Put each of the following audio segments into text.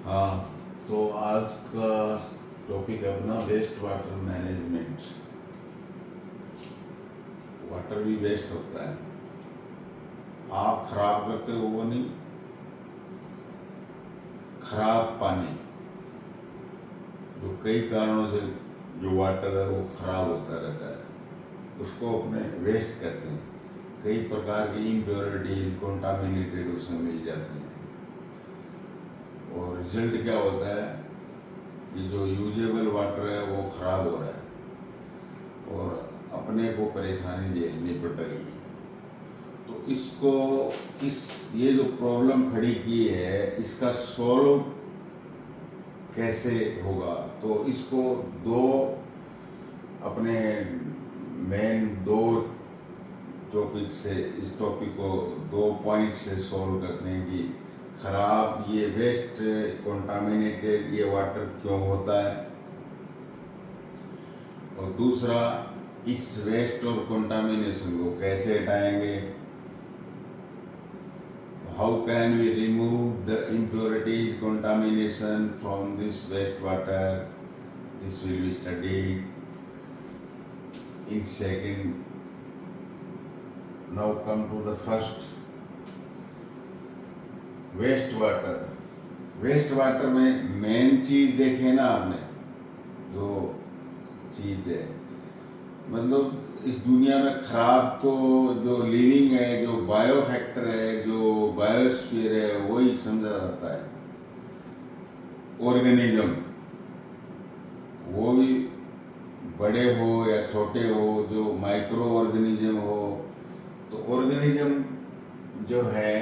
हाँ, तो आज का टॉपिक है अपना वेस्ट वाटर मैनेजमेंट। वाटर भी वेस्ट होता है, आप खराब करते हो वो नहीं, खराब पानी जो कई कारणों से जो वाटर है वो खराब होता रहता है, उसको अपने वेस्ट कहते हैं। कई प्रकार की इम्प्योरिटीज कॉन्टामिनेटेड उसमें मिल जाती हैं और रिजल्ट क्या होता है कि जो यूजेबल वाटर है वो खराब हो रहा है और अपने को परेशानी झेलनी पड़ रही है। तो इसको ये जो प्रॉब्लम खड़ी की है इसका सॉल्व कैसे होगा, तो इसको दो अपने मेन दो टॉपिक से, इस टॉपिक को दो पॉइंट से सॉल्व करते हैं कि खराब ये वेस्ट कंटामिनेटेड ये वाटर क्यों होता है, और दूसरा इस वेस्ट और कंटामिनेशन को कैसे हटाएंगे। How can we remove the impurities contamination from this wastewater, this will be studied in second. Now come to the first, waste water. Waste water में मेन चीज देखे ना आपने, जो चीज है मतलब इस दुनिया में खराब तो जो लिविंग है, जो बायो फैक्टर है, जो बायोस्फीयर है, वही समझा जाता है। ऑर्गेनिज्म, वो भी बड़े हो या छोटे हो, जो माइक्रो ऑर्गेनिज्म हो, तो ऑर्गेनिज्म जो है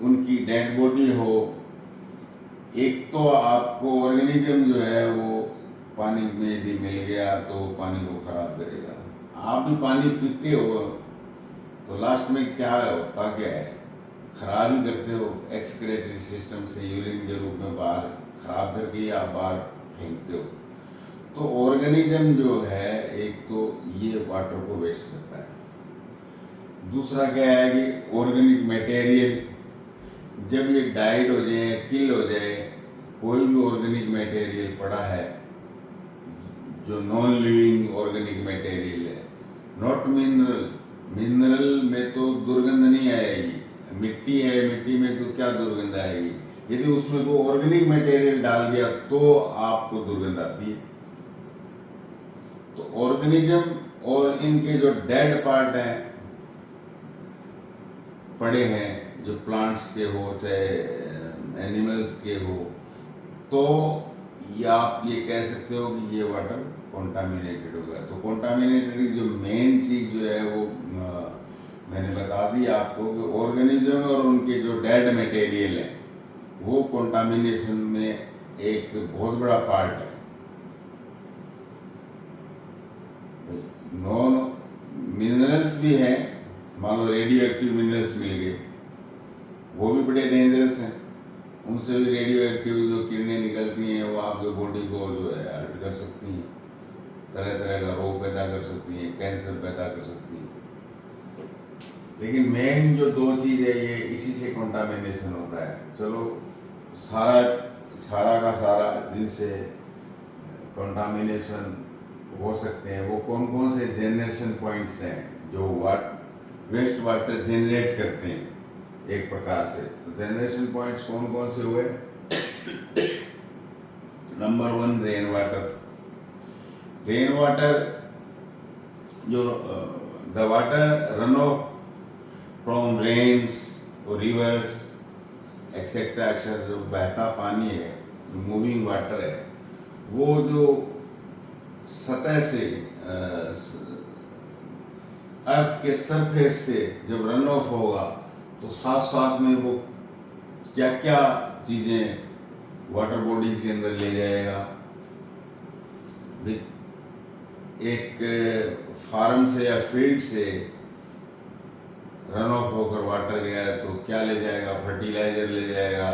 उनकी डेड बॉडी हो, एक तो आपको ऑर्गेनिज्म जो है वो पानी में यदि मिल गया तो पानी को खराब करेगा। आप भी पानी पीते हो तो लास्ट में क्या होता, क्या है, खराब ही करते हो। एक्सक्रेटरी सिस्टम से यूरिन के रूप में बाहर खराब करके आप बाहर फेंकते हो। तो ऑर्गेनिज्म जो है एक तो ये वाटर को वेस्ट करता है। दूसरा क्या है कि ऑर्गेनिक मटेरियल जब ये डाइड हो जाए, किल हो जाए, कोई भी ऑर्गेनिक मटेरियल पड़ा है जो नॉन लिविंग ऑर्गेनिक मटेरियल है, नॉट मिनरल। मिनरल में तो दुर्गंध नहीं आएगी, मिट्टी है, मिट्टी में तो क्या दुर्गंध आएगी। यदि उसमें वो ऑर्गेनिक मटेरियल डाल दिया तो आपको दुर्गंध आती है। तो ऑर्गेनिज्म और इनके जो डेड पार्ट हैं पड़े हैं, जो प्लांट्स के हो चाहे एनिमल्स के हो, तो ये आप ये कह सकते हो कि ये वाटर कॉन्टामिनेटेड होगा। तो कॉन्टामिनेटेड की जो मेन चीज़ जो है वो मैंने बता दी आपको कि ऑर्गेनिज्म और उनके जो डेड मटेरियल है वो कॉन्टामिनेशन में एक बहुत बड़ा पार्ट है। नॉन मिनरल्स भी हैं, मान लो रेडियो एक्टिव मिनरल्स मिल गए, वो भी बड़े डेंजरस हैं। उनसे भी रेडियो एक्टिव जो किरणें निकलती हैं वो आपके बॉडी को जो है हर्ट कर सकती हैं, तरह तरह का रोग पैदा कर सकती हैं, कैंसर पैदा कर सकती हैं। लेकिन मेन जो दो चीज़ है ये इसी से कंटामिनेशन होता है। चलो सारा सारा का सारा जिनसे कंटामिनेशन हो सकते हैं वो कौन कौन से जनरेशन पॉइंट्स हैं जो वेस्ट वाटर जनरेट करते हैं एक प्रकार से। तो जनरेशन पॉइंट्स कौन कौन से हुए? Number one, rain water. Rain water जो the water run off from rains और रिवर्स एक्सेट्रा एक्सेट्रा, जो बहता पानी है, जो मूविंग वाटर है, वो जो सतह से अर्थ के सरफेस से जब रन ऑफ होगा तो साथ साथ में वो क्या क्या चीज़ें वाटर बॉडीज के अंदर ले जाएगा। एक फार्म से या फील्ड से रन ऑफ होकर वाटर गया तो क्या ले जाएगा? फर्टिलाइजर ले जाएगा,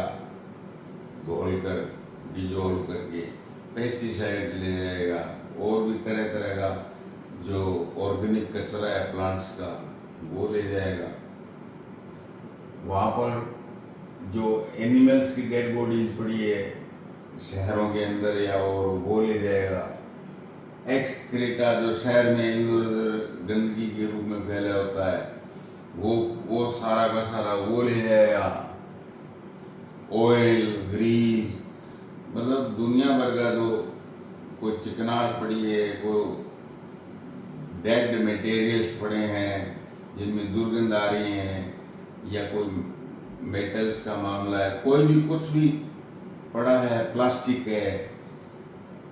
घोल कर डिजोल्व करके, पेस्टिसाइड ले जाएगा, और भी तरह तरह का जो ऑर्गेनिक कचरा है प्लांट्स का वो ले जाएगा। वहाँ पर जो एनिमल्स की डेड बॉडीज पड़ी है शहरों के अंदर या और वो ले जाएगा। एक्सक्रीटा जो शहर में इधर उधर गंदगी के रूप में फैला होता है वो सारा का सारा वो ले जाएगा। ऑयल, ग्रीस, मतलब दुनिया भर का जो कोई चिकनाहट पड़ी है, कोई डेड मटेरियल्स पड़े हैं जिनमें दुर्गंध आ रही हैं, या कोई मेटल्स का मामला है, कोई भी कुछ भी पड़ा है, प्लास्टिक है,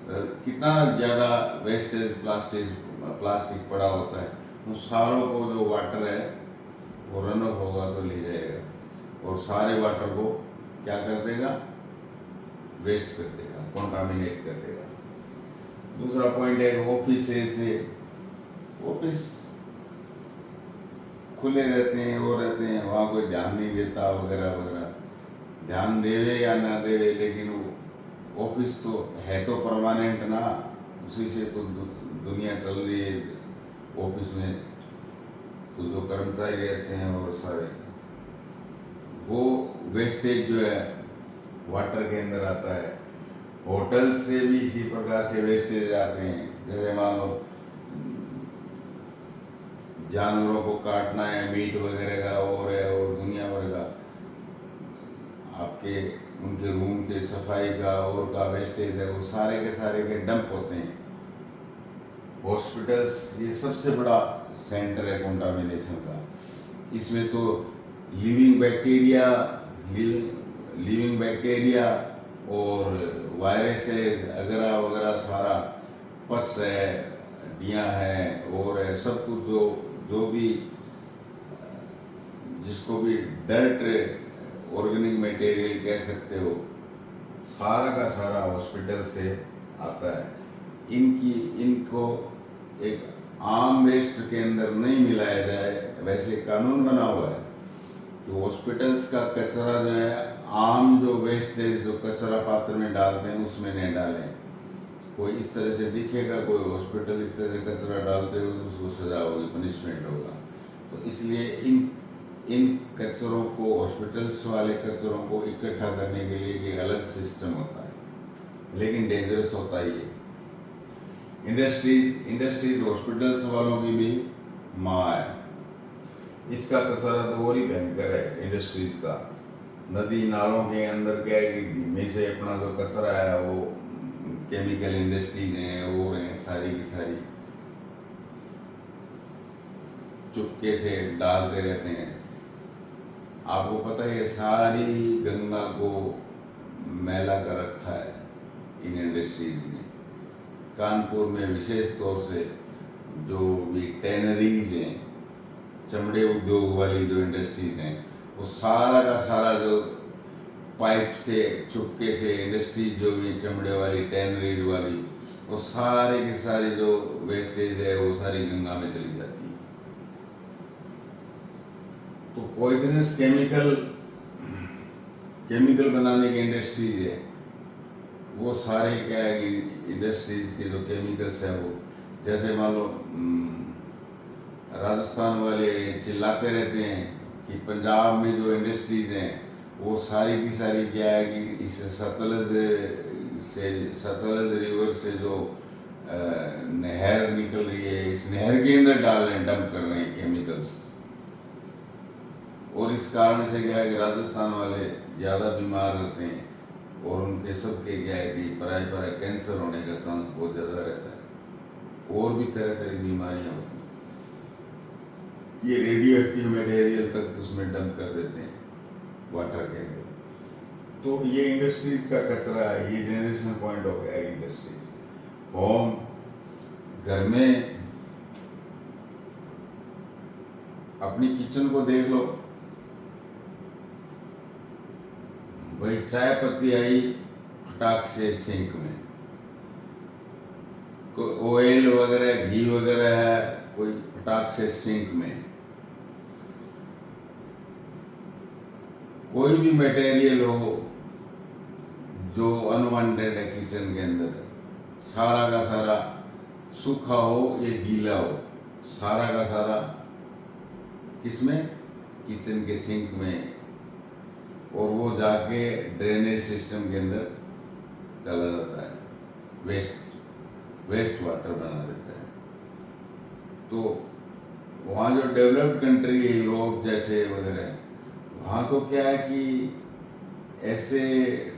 कितना ज़्यादा वेस्टेज प्लास्टिक पड़ा होता है, उन सारों को जो वाटर है वो रन ऑफ होगा तो ले जाएगा और सारे वाटर को क्या कर देगा, वेस्ट कर देगा, कॉन्टामिनेट कर देगा। दूसरा पॉइंट है ऑफिस खुले रहते हैं, वो रहते हैं, वहाँ कोई ध्यान नहीं देता वगैरह वगैरह, ध्यान देवे या ना देवे, लेकिन वो ऑफिस तो है तो परमानेंट ना, उसी से तो दुनिया चल रही है। ऑफिस में तो जो कर्मचारी रहते हैं और सारे वो वेस्टेज जो है वाटर के अंदर आता है। होटल से भी इसी प्रकार से वेस्टेज आते हैं, जैसे मान लो जानवरों को काटना है, मीट वगैरह का और है, और दुनिया भर का आपके उनके रूम के सफाई का और का वेस्टेज है, वो सारे के डंप होते हैं। हॉस्पिटल्स ये सबसे बड़ा सेंटर है कंटामिनेशन का। इसमें तो लिविंग बैक्टीरिया और वायरसेस वगैरह वगैरह सारा, पस है, हड्डियाँ हैं और है, सब कुछ जो भी जिसको भी डर्ट ऑर्गेनिक मटेरियल कह सकते हो, सारा का सारा हॉस्पिटल से आता है। इनको एक आम वेस्ट के अंदर नहीं मिलाया जाए, वैसे कानून बना हुआ है कि हॉस्पिटल्स का कचरा जो है आम जो वेस्टेज जो कचरा पात्र में डालते हैं उसमें नहीं डालें। कोई इस तरह से दिखेगा, कोई हॉस्पिटल इस तरह से कचरा डालते हो तो उसको सजा होगी, पनिशमेंट होगा। तो इसलिए इन कचरों को, हॉस्पिटल्स वाले कचरों को इकट्ठा करने के लिए एक अलग सिस्टम होता है, लेकिन डेंजरस होता ही है। इंडस्ट्रीज हॉस्पिटल्स वालों की भी माँ है। इसका कचरा तो और ही भयंकर है इंडस्ट्रीज का। नदी नालों के अंदर क्या है कि धीमे से अपना जो कचरा है वो केमिकल इंडस्ट्रीज हैं और हैं, सारी की सारी चुपके से डालते रहते हैं। आपको पता है सारी गंगा को मैला कर रखा है इन इंडस्ट्रीज ने। कानपुर में विशेष तौर से जो भी टैनरीज हैं, चमड़े उद्योग वाली जो इंडस्ट्रीज हैं, वो सारा का सारा जो पाइप से चुपके से इंडस्ट्रीज जो भी चमड़े वाली टैनरीज वाली, वो सारे की सारी जो वेस्टेज है वो सारी गंगा में चली जाती है। तो पॉइजनस केमिकल बनाने की इंडस्ट्रीज है, वो सारे क्या है कि इंडस्ट्रीज के जो केमिकल्स हैं वो, जैसे मान लो राजस्थान वाले चिल्लाते रहते हैं कि पंजाब में जो इंडस्ट्रीज हैं वो सारी की सारी क्या है कि इस सतलज रिवर से जो नहर निकल रही है, इस नहर के अंदर डाल रहे हैं, डंप कर रहे हैं केमिकल्स। और इस कारण से क्या है कि राजस्थान वाले ज़्यादा बीमार होते हैं और उनके सबके क्या है कि पराय कैंसर होने का चांस बहुत ज़्यादा रहता है, और भी तरह तरह की बीमारियाँ होती हैं। ये रेडियो एक्टिव मटेरियल तक उसमें डंप कर देते हैं वाटर के अंदर। तो ये इंडस्ट्रीज का कचरा है, ये जनरेशन पॉइंट हो गया इंडस्ट्रीज। होम, घर में अपनी किचन को देख लो भाई, चाय पत्ती आई फटाक से सिंक में, कोई ऑयल वगैरह घी वगैरह है कोई फटाक से सिंक में, कोई भी मटेरियल हो जो अनवांटेड है किचन के अंदर, सारा का सारा सूखा हो या गीला हो, सारा का सारा किसमें, किचन के सिंक में, और वो जाके ड्रेनेज सिस्टम के अंदर चला जाता है, वेस्ट वाटर बना देता है। तो वहाँ जो डेवलप्ड कंट्री है, यूरोप जैसे वगैरह, वहाँ तो क्या है कि ऐसे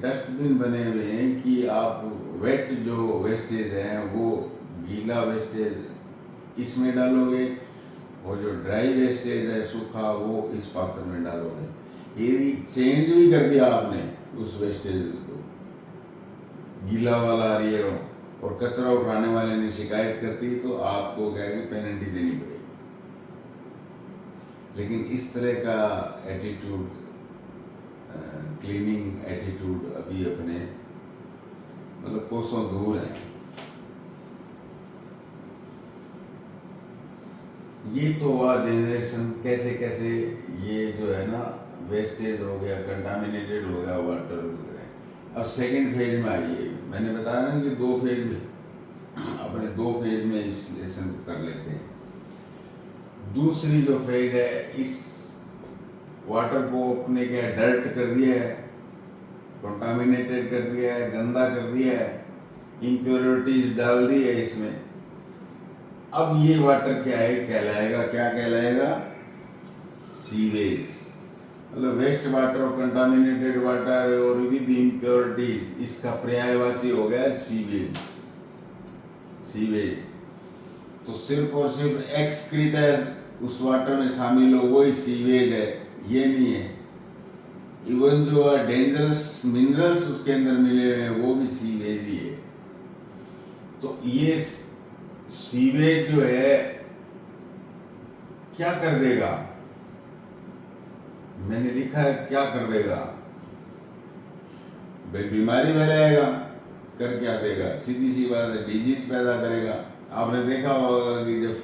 डस्टबिन बने हुए हैं कि आप वेट जो वेस्टेज है वो गीला वेस्टेज इसमें डालोगे, और जो ड्राई वेस्टेज है सूखा वो इस पात्र में डालोगे। ये चेंज भी कर दिया आपने उस वेस्टेज को, गीला वाला आ रही है और कचरा उठाने वाले ने शिकायत करती तो आपको क्या है कि पेनल्टी देनी पड़ेगी। लेकिन इस तरह का एटीट्यूड, क्लीनिंग एटीट्यूड अभी अपने मतलब कोसों दूर है। ये तो हुआ जनरेशन, कैसे कैसे ये जो है ना वेस्टेज हो गया, कंटामिनेटेड हो गया वाटर वगैरह। अब सेकंड फेज में आइए, मैंने बताया ना कि 2 फेज में, अपने 2 फेज में इस लेसन को कर लेते हैं। दूसरी जो फेज है, इस वाटर को अपने क्या डर्ट कर दिया है, कंटामिनेटेड कर दिया है, गंदा कर दिया है, इम्प्योरिटीज डाल दी है इसमें। अब ये वाटर क्या है, कहलाएगा, क्या कहलाएगा, सीवेज। मतलब वेस्ट वाटर और कंटामिनेटेड वाटर और विद इम्प्योरिटीज, इसका पर्यायवाची हो गया सीवेज। सीवेज तो सिर्फ और सिर्फ एक्सक्रीटा उस वाटर में शामिल हो वही सीवेज है, ये नहीं है। इवन जो डेंजरस मिनरल्स उसके अंदर मिले हुए हैं वो भी सीवेज ही है। तो ये सीवेज जो है क्या कर देगा, मैंने लिखा है क्या कर देगा, बीमारी फैलाएगा, कर क्या देगा, सीधी सी बात है, डिजीज पैदा करेगा। आपने देखा होगा कि जब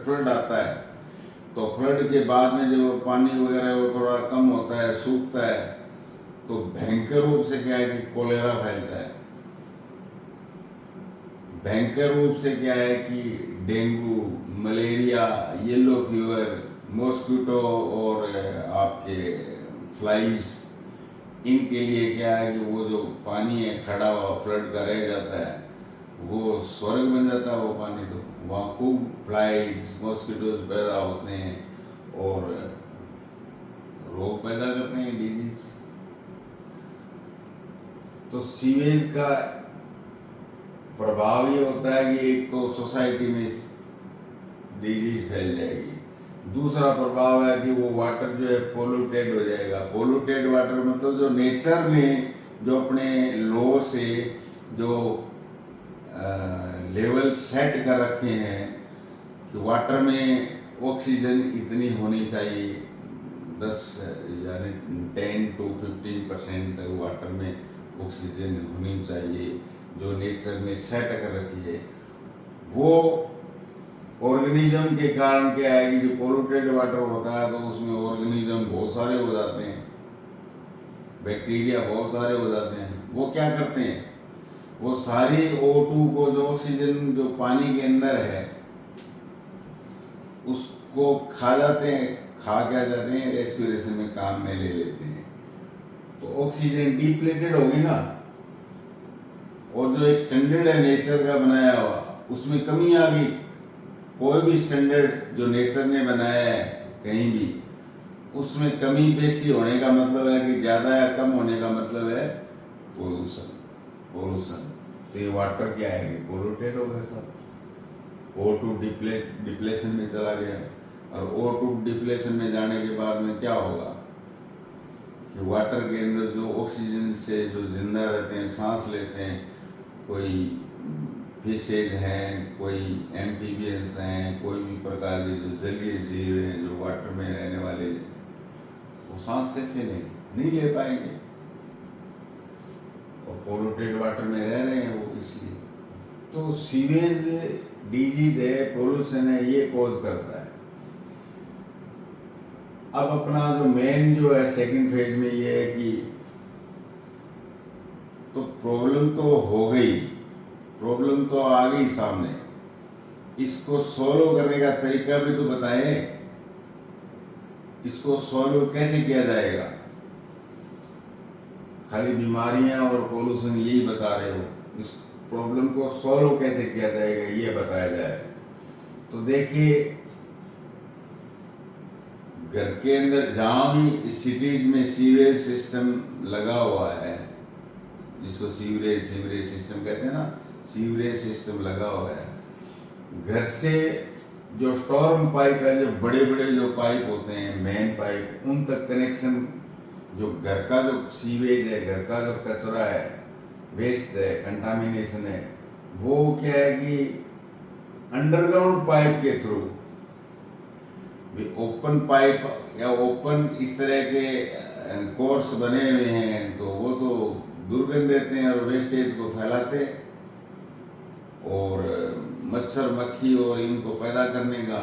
फ्लड आता है तो फ्लड के बाद में जब पानी वगैरह वो थोड़ा कम होता है, सूखता है, तो भयंकर रूप से क्या है कि कोलेरा फैलता है। भयंकर रूप से क्या है कि dengue, malaria, yellow fever, mosquito और आपके फ्लाइज, इनके लिए क्या है कि वो जो पानी है खड़ा हुआ फ्लड का रह जाता है, वो स्वर्ग बन जाता है वो पानी। तो वहाँ खूब फ्लाइज, मॉस्किटोज पैदा होते हैं और रोग पैदा करते हैं, डिजीज। तो सीवेज का प्रभाव ये होता है कि एक तो सोसाइटी में डिजीज फैल जाएगी, दूसरा प्रभाव है कि वो वाटर जो है पोल्यूटेड हो जाएगा। पोल्यूटेड वाटर मतलब जो नेचर ने जो अपने लॉ से जो लेवल सेट कर रखे हैं कि वाटर में ऑक्सीजन इतनी होनी चाहिए, 10 यानी 10 to 15% तक वाटर में ऑक्सीजन होनी चाहिए, जो नेचर ने सेट कर रखी है। वो ऑर्गेनिज्म के कारण क्या है कि जो पोल्यूटेड वाटर होता है तो उसमें ऑर्गेनिज्म बहुत सारे हो जाते हैं, बैक्टीरिया बहुत सारे हो जाते हैं। वो क्या करते हैं, वो सारी O2 को, जो ऑक्सीजन जो पानी के अंदर है, उसको खा जाते हैं, खा क्या जाते हैं, रेस्पिरेशन में काम में ले लेते हैं। तो ऑक्सीजन डिप्लेटेड होगी ना, और जो एक स्टैंडर्ड है नेचर का बनाया हुआ उसमें कमी आ गई। कोई भी स्टैंडर्ड जो नेचर ने बनाया है कहीं भी, उसमें कमी बेसी होने का मतलब है कि ज़्यादा या कम होने का मतलब है पोल्यूशन। तो ये वाटर क्या है, पोल्यूटेड हो गया सब, O2 डिप्लेशन में चला गया। और O2 डिप्लेशन में जाने के बाद में क्या होगा कि वाटर के अंदर जो ऑक्सीजन से जो जिंदा रहते हैं, सांस लेते हैं, कोई फिशेज हैं, कोई एम्फीबियंस हैं, कोई भी प्रकार के जो जलीय जीव हैं जो वाटर में रहने वाले, वो सांस कैसे लेंगे, नहीं ले पाएंगे। और पोल्यूटेड वाटर में रह रहे हैं वो, इसलिए। तो सीवेज डिजीज है, पोल्यूशन है, ये कॉज करता है। अब अपना जो मेन जो है सेकंड फेज में ये है कि तो प्रॉब्लम तो हो गई, प्रॉब्लम तो आ गई सामने, इसको सॉल्व करने का तरीका भी तो बताएं, इसको सॉल्व कैसे किया जाएगा। खाली बीमारियां और पोल्यूशन यही बता रहे हो, इस प्रॉब्लम को सॉल्व कैसे किया जाएगा ये बताया जाए। तो देखिए, घर के अंदर जहाँ भी सिटीज में सीवेज सिस्टम लगा हुआ है, जिसको सीवरेज सिस्टम कहते हैं ना, सीवरेज सिस्टम लगा हुआ है, घर से जो स्टॉर्म पाइप है, जो बड़े बड़े जो पाइप होते हैं, मेन पाइप, उन तक कनेक्शन, जो घर का जो सीवेज है, घर का जो कचरा है, वेस्ट है, कंटामिनेशन है, वो क्या है कि अंडरग्राउंड पाइप के थ्रू, ओपन पाइप या ओपन इस तरह के कोर्स बने हुए हैं तो वो तो दुर्गंध देते हैं और वेस्टेज को फैलाते हैं और मच्छर मक्खी और इनको पैदा करने का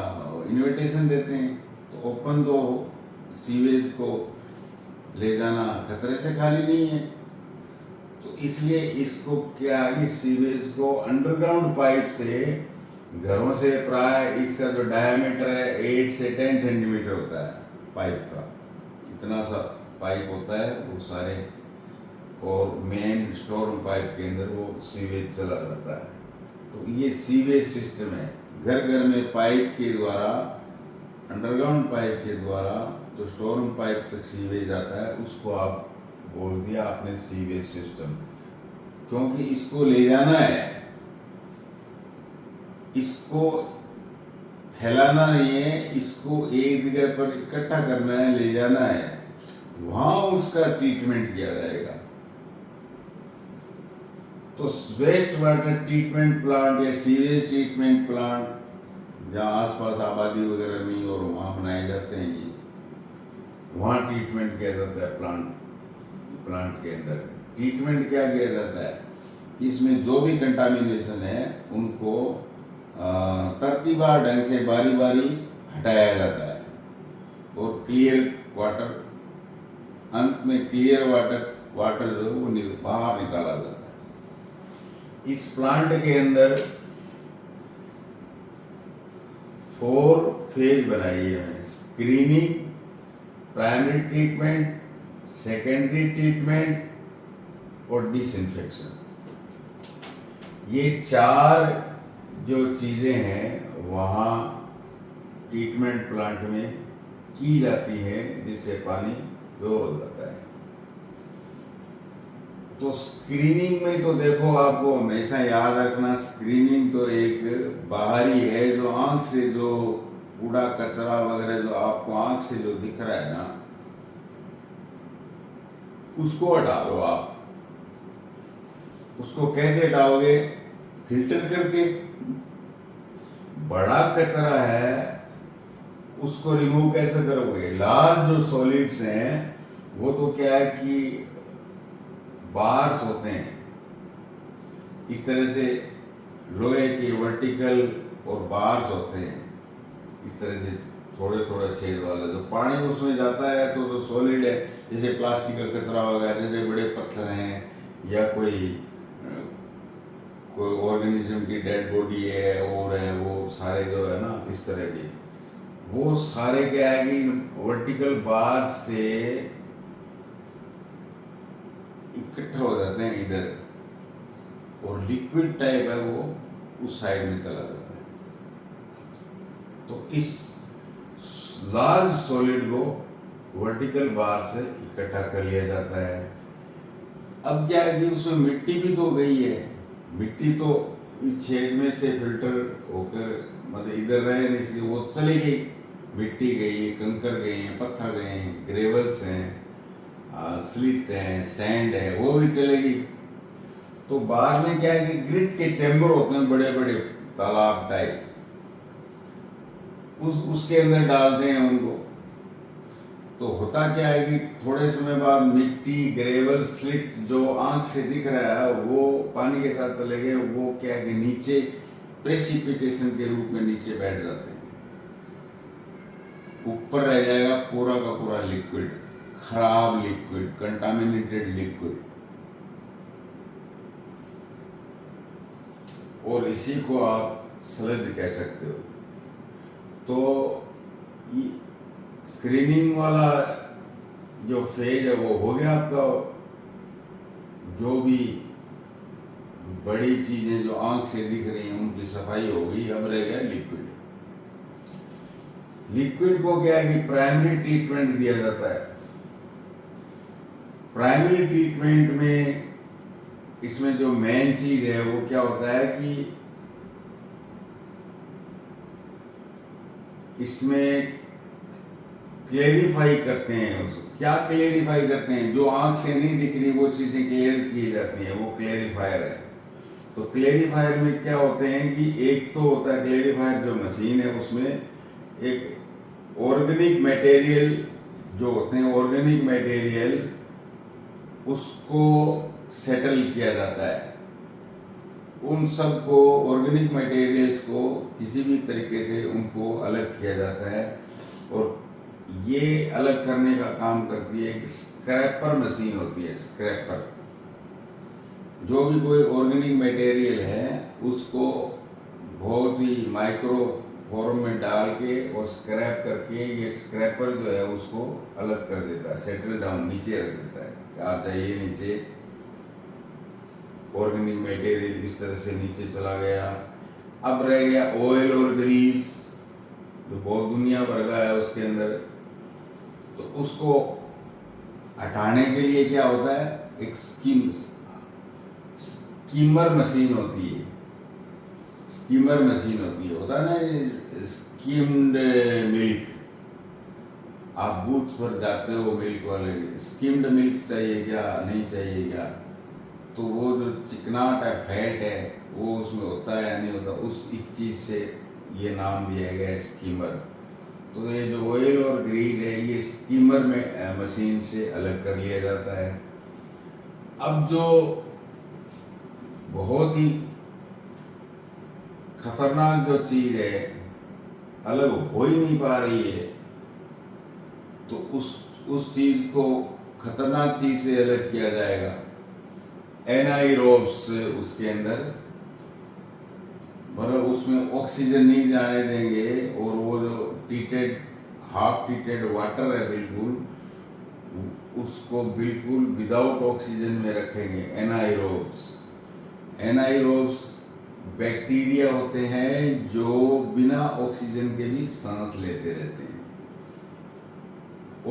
इन्विटेशन देते हैं। तो ओपन तो सीवेज को ले जाना खतरे से खाली नहीं है, तो इसलिए इसको क्या है, सीवेज को अंडरग्राउंड पाइप से, घरों से प्राय इसका जो डायमीटर है 8 से 10 सेंटीमीटर होता है पाइप का, इतना सा पाइप होता है वो सारे, और मेन स्टोर पाइप के अंदर वो सीवेज चला जाता है। तो ये सीवेज सिस्टम है, घर घर में पाइप के द्वारा, अंडरग्राउंड पाइप के द्वारा जो स्टोर पाइप तक सीवेज आता है, उसको आप बोल दिया आपने सीवेज सिस्टम, क्योंकि इसको ले जाना है, इसको फैलाना नहीं है, इसको एक जगह पर इकट्ठा करना है, ले जाना है, वहां उसका ट्रीटमेंट किया जाएगा। तो वेस्ट वाटर ट्रीटमेंट प्लांट या सीवेज ट्रीटमेंट प्लांट जहाँ आसपास आबादी वगैरह नहीं और वहाँ बनाए जाते हैं, ये वहाँ ट्रीटमेंट किया जाता है। प्लांट के अंदर ट्रीटमेंट क्या किया जाता है, इसमें जो भी कंटामिनेशन है उनको तरतीबार ढंग से बारी बारी हटाया जाता है और क्लियर वाटर, अंत में क्लियर वाटर जो वो बाहर निकाला जाता है। इस प्लांट के अंदर 4 फेज बनाई है मैंने, screening, primary treatment, secondary treatment और डिसइंफेक्शन। ये 4 जो चीज़ें हैं वहाँ ट्रीटमेंट प्लांट में की जाती हैं, जिससे पानी प्योर हो जाता है। तो स्क्रीनिंग में तो देखो, आपको हमेशा याद रखना, स्क्रीनिंग तो एक बाहरी है, जो आंख से जो कूड़ा कचरा वगैरह जो आपको आंख से जो दिख रहा है ना, उसको हटा लो आप। उसको कैसे हटाओगे? फिल्टर करके। बड़ा कचरा है उसको रिमूव कैसे करोगे? लार्ज जो सॉलिड्स हैं वो तो क्या है कि बार्स होते हैं, इस तरह से लोहे के वर्टिकल और बार्स होते हैं, इस तरह से थोड़े थोड़े छेद वाला, जो पानी उसमें जाता है तो जो सॉलिड है, जैसे प्लास्टिक का कचरा वगैरह, जैसे बड़े पत्थर हैं या कोई ऑर्गेनिज्म की डेड बॉडी है और है, वो सारे जो है ना इस तरह के, वो सारे क्या है कि वर्टिकल बार से इकट्ठा हो जाते हैं इधर, और लिक्विड टाइप है वो उस साइड में चला जाता है। तो इस लार्ज सॉलिड को वर्टिकल बार से इकट्ठा कर लिया जाता है। अब क्या है कि उसमें मिट्टी भी तो गई है, मिट्टी तो इस छेद में से फिल्टर होकर मतलब इधर रहे नहीं, इसलिए वो चली गई, मिट्टी गई, कंकर गए हैं, पत्थर गए हैं, ग्रेवल्स हैं, स्लिट हैं, सैंड है, वो भी चलेगी। तो बाद में क्या है कि ग्रिट के चैम्बर होते हैं, बड़े बड़े तालाब टाइप, उसके अंदर डालते हैं उनको। तो होता क्या है कि थोड़े समय बाद मिट्टी, ग्रेवल, स्लिट जो आंख से दिख रहा है वो पानी के साथ चले गए, वो क्या है कि नीचे प्रेसिपिटेशन के रूप में नीचे बैठ जाते हैं, ऊपर रह जाएगा पूरा का पूरा लिक्विड, खराब लिक्विड, कंटामिनेटेड लिक्विड। और इसी को आप स्लज कह सकते हो। तो स्क्रीनिंग वाला जो फेज है वो हो गया आपका, जो भी बड़ी चीजें जो आंख से दिख रही हैं उनकी सफाई हो गई। अब रह गया लिक्विड। लिक्विड को क्या है कि प्राइमरी ट्रीटमेंट दिया जाता है। प्राइमरी ट्रीटमेंट में इसमें जो मेन चीज है वो क्या होता है कि इसमें क्लेरिफाई करते हैं उसको। क्या क्लेरिफाई करते हैं? जो आंख से नहीं दिख रही वो चीजें क्लियर की जाती हैं, वो क्लेरिफायर है। तो क्लेरिफायर में क्या होते हैं कि एक तो होता है क्लेरिफायर जो मशीन है, उसमें एक ऑर्गेनिक मटेरियल जो होते हैं, ऑर्गेनिक मटेरियल उसको सेटल किया जाता है। उन सब को, ऑर्गेनिक मटेरियल्स को किसी भी तरीके से उनको अलग किया जाता है। और ये अलग करने का काम करती है एक स्क्रैपर मशीन होती है। स्क्रैपर, जो भी कोई ऑर्गेनिक मटेरियल है उसको बहुत ही माइक्रो फॉर्म में डाल के और स्क्रैप करके, ये स्क्रैपर जो है उसको अलग कर देता है, सेटल डाउन, नीचे रख देता है। आप चाहिए नीचे ऑर्गेनिक मटेरियल इस तरह से नीचे चला गया। अब रह गया ऑयल और ग्रीस जो बहुत दुनिया भर का है उसके अंदर। तो उसको हटाने के लिए क्या होता है, एक स्कीमर मशीन होती है। स्कीमर मशीन होती है, होता है ना स्कीम्ड मिल्क। आप बूथ पर जाते हो मिल्क वाले, स्कीम्ड मिल्क चाहिए क्या, नहीं चाहिए क्या, तो वो जो चिकनाट है, फैट है, वो उसमें होता है या नहीं होता, इस चीज़ से ये नाम दिया गया है स्कीमर। तो ये जो ऑयल और ग्रीस है ये स्कीमर में मशीन से अलग कर लिया जाता है। अब जो बहुत ही खतरनाक जो चीज है, अलग हो ही नहीं पा रही है, तो उस चीज को खतरनाक चीज से अलग किया जाएगा। एनाइरोब्स उसके अंदर, मतलब उसमें ऑक्सीजन नहीं जाने देंगे, और वो जो ट्रीटेड, हाफ ट्रीटेड वाटर है बिल्कुल, उसको बिल्कुल विदाउट ऑक्सीजन में रखेंगे। एनाइरोब्स, एनाइरोब्स बैक्टीरिया होते हैं जो बिना ऑक्सीजन के भी सांस लेते रहते हैं।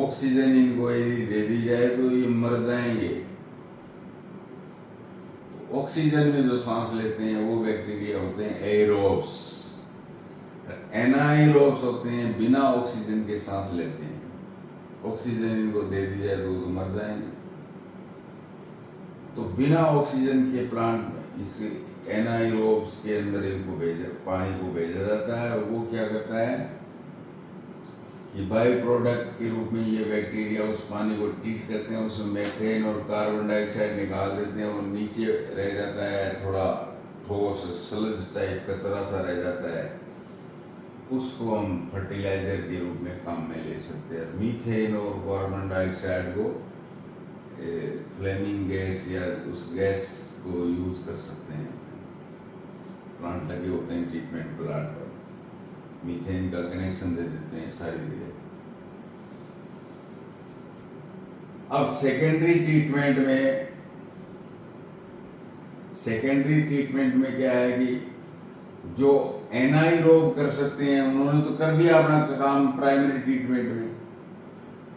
ऑक्सीजन इनको यदि दे दी जाए तो ये मर जाएंगे। ऑक्सीजन में जो सांस लेते हैं वो बैक्टीरिया होते हैं एरोब्स। एनाइरोब्स होते हैं बिना ऑक्सीजन के सांस लेते हैं। ऑक्सीजन इनको दे दी जाए तो मर जाएंगे। तो बिना ऑक्सीजन के प्लांट में इस एनाइरोब्स के अंदर इनको पानी को भेजा जाता है, और वो क्या करता है कि बाई प्रोडक्ट के रूप में ये बैक्टीरिया उस पानी को ट्रीट करते हैं, उसमें मीथेन और कार्बन डाइऑक्साइड निकाल देते हैं, और नीचे रह जाता है थोड़ा ठोस सलज टाइप कचरा सा रह जाता है। उसको हम फर्टिलाइजर के रूप में काम में ले सकते हैं। मीथेन और कार्बन डाइऑक्साइड को फ्लेमिंग गैस या उस गैस को यूज कर सकते हैं। प्लांट लगे होते हैं ट्रीटमेंट प्लांट पर, मीथेन का कनेक्शन दे देते हैं सारी जगह। अब सेकेंडरी ट्रीटमेंट में क्या है कि जो एनाइरोब कर सकते हैं उन्होंने तो कर दिया अपना काम प्राइमरी ट्रीटमेंट में।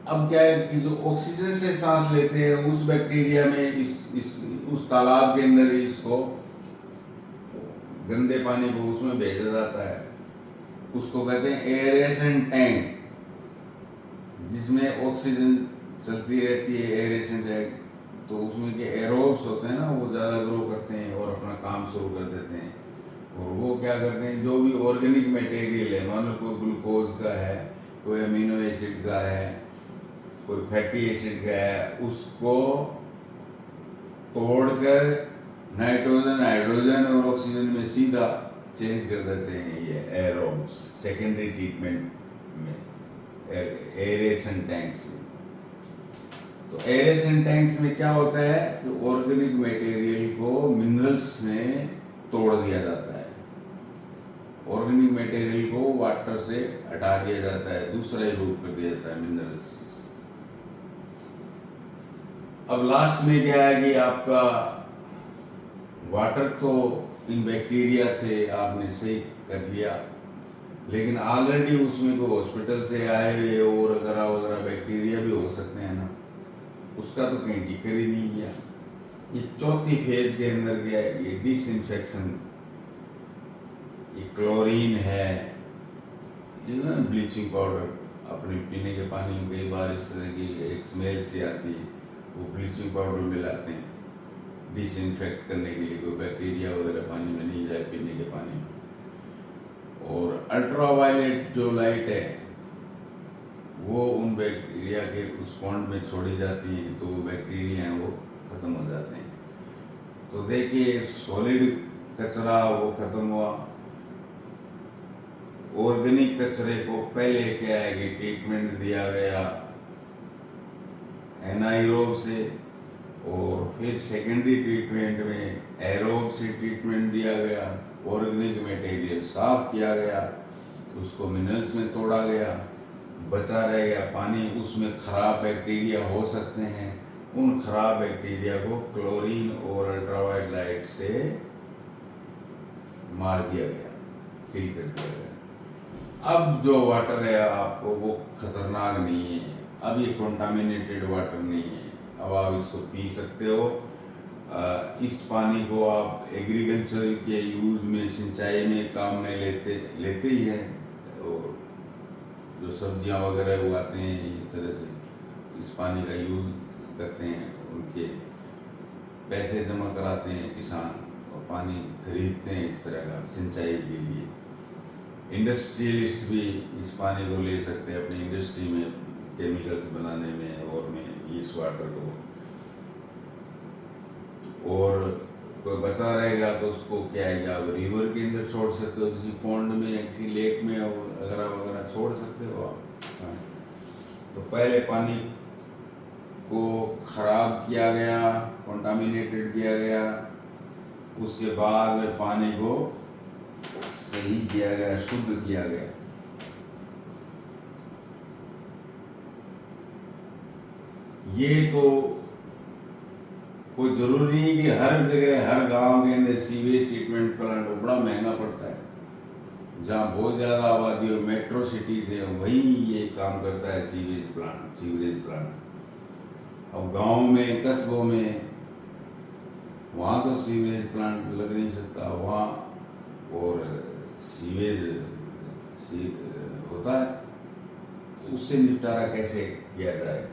अब क्या है कि जो ऑक्सीजन से सांस लेते हैं उस बैक्टीरिया में उस तालाब के अंदर इसको गंदे पानी को उसमें भेजा जाता है। उसको कहते हैं एरेशन टैंक, जिसमें ऑक्सीजन चलती रहती है, एरेशन टैंक। तो उसमें के एरोब्स होते हैं ना, वो ज़्यादा ग्रो करते हैं और अपना काम शुरू कर देते हैं। और वो क्या करते हैं, जो भी ऑर्गेनिक मटेरियल है, मान लो कोई ग्लूकोज का है, कोई अमीनो एसिड का है, कोई फैटी एसिड का है, उसको तोड़कर नाइट्रोजन, हाइड्रोजन और ऑक्सीजन में सीधा चेंज कर देते हैं ये एरोब्स सेकेंडरी ट्रीटमेंट में एरेशन टैंक्स में। तो एरेशन टैंक्स में क्या होता है कि ऑर्गेनिक मटेरियल को मिनरल्स में तोड़ दिया जाता है। ऑर्गेनिक मटेरियल को वाटर से हटा दिया जाता है, दूसरा ही रूप कर दिया जाता है मिनरल्स। अब लास्ट में क्या है कि आपका वाटर तो इन बैक्टीरिया से आपने सही कर लिया, लेकिन ऑलरेडी उसमें कोई हॉस्पिटल से आए हुए और वगैरह वगैरह बैक्टीरिया भी हो सकते हैं ना, उसका तो कहीं जिक्र ही नहीं किया। ये चौथी फेज के अंदर गया, ये डिसइंफेक्शन, ये क्लोरीन है, ये ना ब्लीचिंग पाउडर अपने पीने के पानी में कई बार इस तरह की एक स्मेल सी आती है, वो ब्लीचिंग पाउडर मिलाते हैं डिसइंफेक्ट करने के लिए, कोई बैक्टीरिया वगैरह पानी में नहीं जाए पीने के पानी में। और अल्ट्रावायलेट जो लाइट है वो उन बैक्टीरिया के उस पॉन्ड में छोड़ी जाती हैं, तो वो बैक्टीरिया हैं वो ख़त्म हो जाते हैं। तो देखिए सॉलिड कचरा वो ख़त्म हुआ। ऑर्गेनिक कचरे को पहले क्या है कि ट्रीटमेंट दिया गया एनाएरोब से, और फिर सेकेंडरी ट्रीटमेंट में एरोब से ट्रीटमेंट दिया गया। ऑर्गेनिक मटेरियल साफ किया गया, उसको मिनरल्स में तोड़ा गया, बचा रह गया पानी, उसमें खराब बैक्टीरिया हो सकते हैं, उन खराब बैक्टीरिया को क्लोरीन और अल्ट्रावायलेट लाइट से मार दिया गया, किल कर दिया गया। अब जो वाटर है आपको वो खतरनाक नहीं है, अब ये कंटामिनेटेड वाटर नहीं है, अब आप इसको पी सकते हो। इस पानी को आप एग्रीकल्चर के यूज में, सिंचाई में काम में लेते ही हैं, और जो सब्जियां वगैरह उगाते हैं इस तरह से इस पानी का यूज करते हैं, उनके पैसे जमा कराते हैं किसान और पानी खरीदते हैं इस तरह का सिंचाई के लिए। इंडस्ट्रियलिस्ट भी इस पानी को ले सकते हैं अपनी इंडस्ट्री में केमिकल्स बनाने में और में इस वाटर को, और कोई बचा रहेगा तो उसको क्या है कि आप रिवर के अंदर छोड़ सकते हो, किसी पॉन्ड में, किसी लेक में वगैरह वगैरह छोड़ सकते हो आप। तो पहले पानी को खराब किया गया, कंटामिनेटेड किया गया, उसके बाद पानी को सही किया गया, शुद्ध किया गया। ये तो कोई जरूरी नहीं कि हर जगह हर गांव के अंदर सीवेज ट्रीटमेंट प्लांट, बड़ा महंगा पड़ता है। जहाँ बहुत ज़्यादा आबादी हो, मेट्रो सिटीज है, वहीं ये काम करता है सीवेज प्लांट, सीवरेज प्लांट। अब गांव में, कस्बों में, वहाँ तो सीवेज प्लांट लग नहीं सकता वहाँ, और सीवेज होता है, तो उससे निपटारा कैसे किया जाए।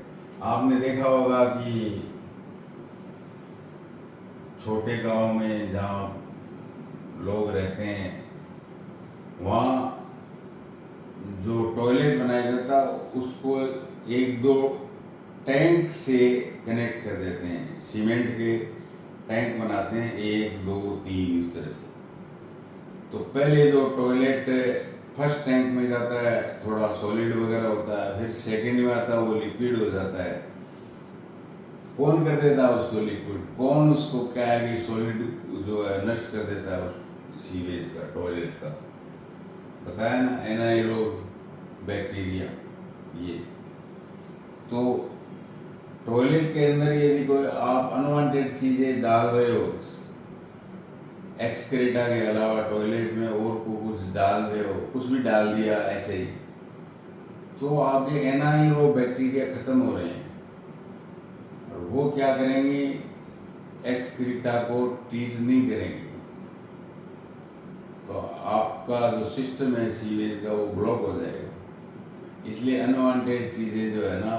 आपने देखा होगा कि छोटे गांव में जहाँ लोग रहते हैं, वहाँ जो टॉयलेट बनाया जाता उसको एक दो टैंक से कनेक्ट कर देते हैं, सीमेंट के टैंक बनाते हैं, 1 2 3 इस तरह से। तो पहले जो टॉयलेट फर्स्ट टैंक में जाता है थोड़ा सॉलिड वगैरह होता है, फिर सेकंड में आता है वो लिक्विड हो जाता है। कौन कर देता है उसको लिक्विड, कौन उसको क्या है कि सॉलिड जो है नष्ट कर देता है उस सीवेज का, टॉयलेट का, बताया ना, एनाएरोब बैक्टीरिया। ये तो टॉयलेट के अंदर यदि कोई आप अनवांटेड चीज़ें डाल रहे हो, एक्सक्रेटा के अलावा टॉयलेट में और को कुछ डाल रहे हो, कुछ भी डाल दिया ऐसे ही, तो आपके एनाएरोब बैक्टीरिया खत्म हो रहे हैं, और वो क्या करेंगे, एक्सक्रीटा को ट्रीट नहीं करेंगे, तो आपका जो सिस्टम है सीवेज का वो ब्लॉक हो जाएगा। इसलिए अनवांटेड चीज़ें जो है ना,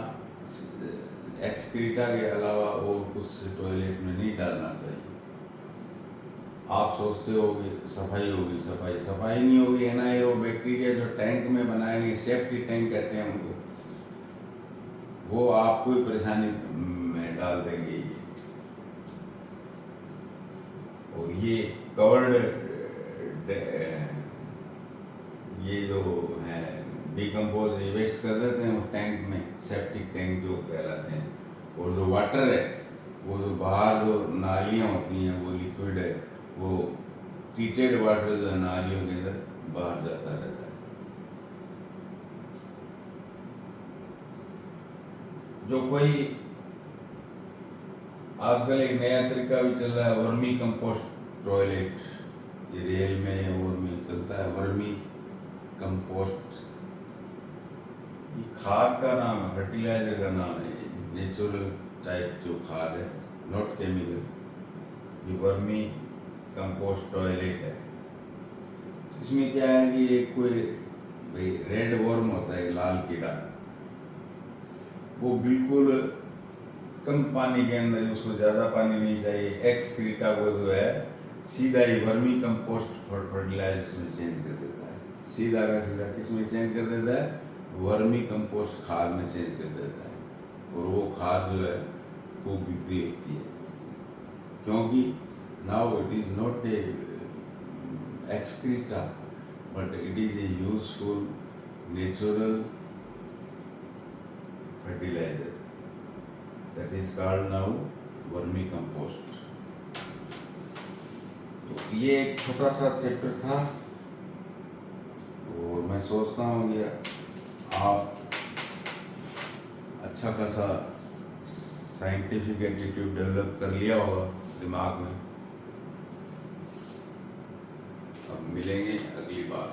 एक्सक्रीटा के अलावा और कुछ टॉयलेट में नहीं डालना चाहिए। आप सोचते होगे सफाई होगी, सफाई नहीं होगी। एनाएरोब बैक्टीरिया जो टैंक में बनाएंगे, सेफ्टी टैंक कहते हैं उनको, वो आपको ही परेशानी में डाल देंगे। और ये कवर्ड ये जो है डिकम्पोज वेस्ट कर देते हैं उस टैंक में, सेप्टिक टैंक जो कहलाते हैं। और जो वाटर है वो जो बाहर जो नालियाँ होती हैं वो लिक्विड है, वो ट्रीटेड वाटर जो है नालियों के अंदर बाहर जाता रहता है। जो कोई आजकल एक नया तरीका भी चल रहा है वर्मी कंपोस्ट टॉयलेट, ये रेल में और में चलता है। वर्मी कंपोस्ट, ये खाद का नाम है, फर्टिलाइजर का नाम है, नेचुरल टाइप जो खाद है, नॉट केमिकल। ये वर्मी कंपोस्ट टॉयलेट है। इसमें क्या है कि एक कोई भाई रेड वर्म होता है, लाल कीड़ा, वो बिल्कुल कम पानी के अंदर, उसको ज़्यादा पानी नहीं चाहिए, एक्सक्रीटा को जो है सीधा ही वर्मी कंपोस्ट फर्टिलाइजर में चेंज कर देता है। सीधा का सीधा किस में चेंज कर देता है? वर्मी कंपोस्ट खाद में चेंज कर देता है। और वो खाद जो है खूब बिक्री होती है, क्योंकि now it is not a excreta, but it is a useful natural fertilizer that is called now vermicompost. तो ये एक छोटा सा चैप्टर था, और मैं सोचता हूँ कि आप अच्छा खासा साइंटिफिक एटीट्यूड डेवलप कर लिया होगा दिमाग में। अब मिलेंगे अगली बार।